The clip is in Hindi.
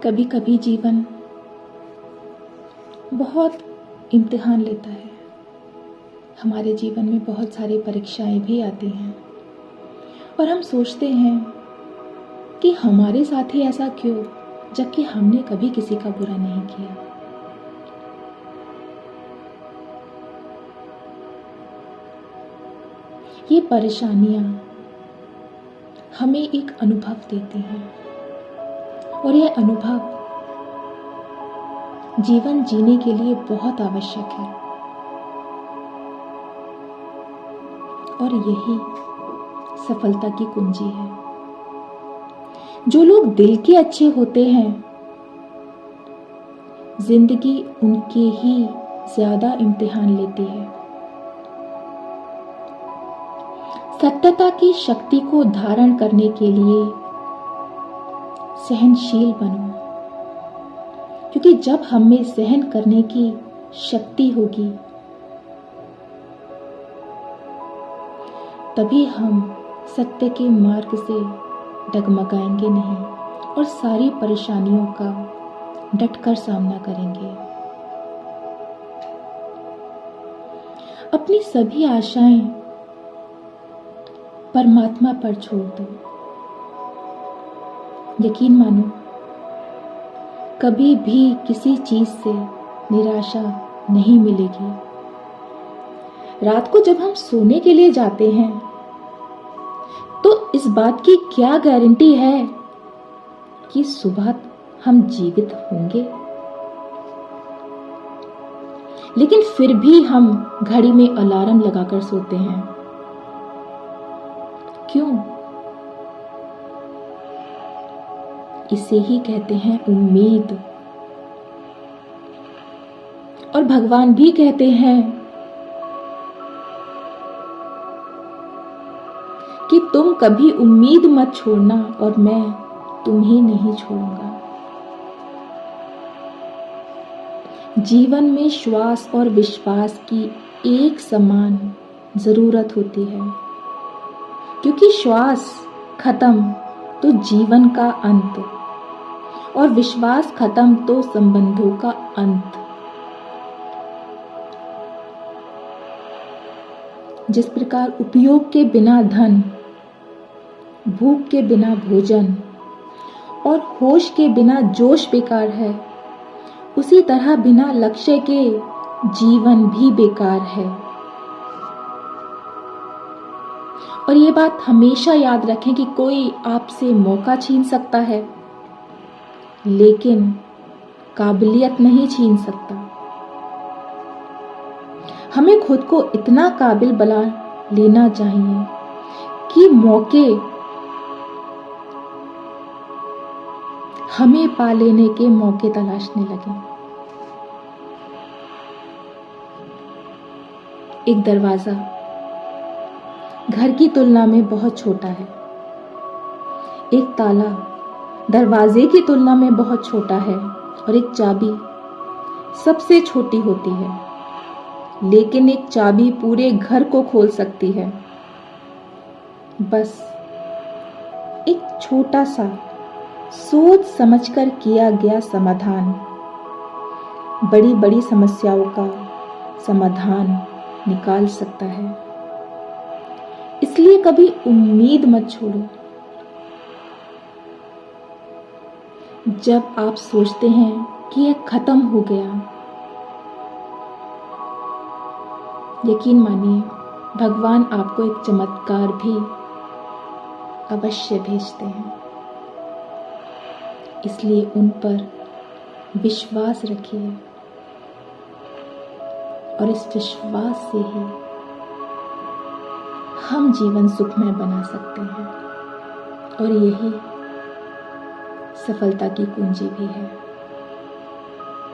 कभी कभी जीवन बहुत इम्तिहान लेता है। हमारे जीवन में बहुत सारी परीक्षाएं भी आती हैं और हम सोचते हैं कि हमारे साथ ही ऐसा क्यों, जबकि हमने कभी किसी का बुरा नहीं किया। ये परेशानियां हमें एक अनुभव देती हैं और यह अनुभव जीवन जीने के लिए बहुत आवश्यक है। और यही सफलता की कुंजी है। जो लोग दिल के अच्छे होते हैं, जिंदगी उनके ही ज्यादा इम्तिहान लेती है। सत्यता की शक्ति को धारण करने के लिए सहनशील बनो, क्योंकि जब हमें सहन करने की शक्ति होगी तभी हम सत्य के मार्ग से डगमगाएंगे नहीं और सारी परेशानियों का डटकर सामना करेंगे। अपनी सभी आशाएं परमात्मा पर छोड़ दो। यकीन मानो, कभी भी किसी चीज से निराशा नहीं मिलेगी। रात को जब हम सोने के लिए जाते हैं तो इस बात की क्या गारंटी है कि सुबह हम जीवित होंगे। लेकिन फिर भी हम घड़ी में अलार्म लगाकर सोते हैं। क्यों? इसे ही कहते हैं उम्मीद। और भगवान भी कहते हैं कि तुम कभी उम्मीद मत छोड़ना और मैं तुम्हें नहीं छोड़ूंगा। जीवन में श्वास और विश्वास की एक समान जरूरत होती है, क्योंकि श्वास खत्म तो जीवन का अंत और विश्वास खत्म तो संबंधों का अंत। जिस प्रकार उपयोग के बिना धन, भूख के बिना भोजन और होश के बिना जोश बेकार है, उसी तरह बिना लक्ष्य के जीवन भी बेकार है। और ये बात हमेशा याद रखें कि कोई आपसे मौका छीन सकता है, लेकिन काबिलियत नहीं छीन सकता। हमें खुद को इतना काबिल बना लेना चाहिए कि मौके हमें पा लेने के मौके तलाशने लगे। एक दरवाजा घर की तुलना में बहुत छोटा है। एक ताला दरवाजे की तुलना में बहुत छोटा है और एक चाबी सबसे छोटी होती है, लेकिन एक चाबी पूरे घर को खोल सकती है। बस एक छोटा सा सोच समझकर किया गया समाधान बड़ी बड़ी समस्याओं का समाधान निकाल सकता है। इसलिए कभी उम्मीद मत छोड़ो। जब आप सोचते हैं कि यह खत्म हो गया, यकीन मानिए भगवान आपको एक चमत्कार भी अवश्य भेजते हैं। इसलिए उन पर विश्वास रखिए और इस विश्वास से ही हम जीवन सुखमय बना सकते हैं। और यही सफलता की कुंजी भी है।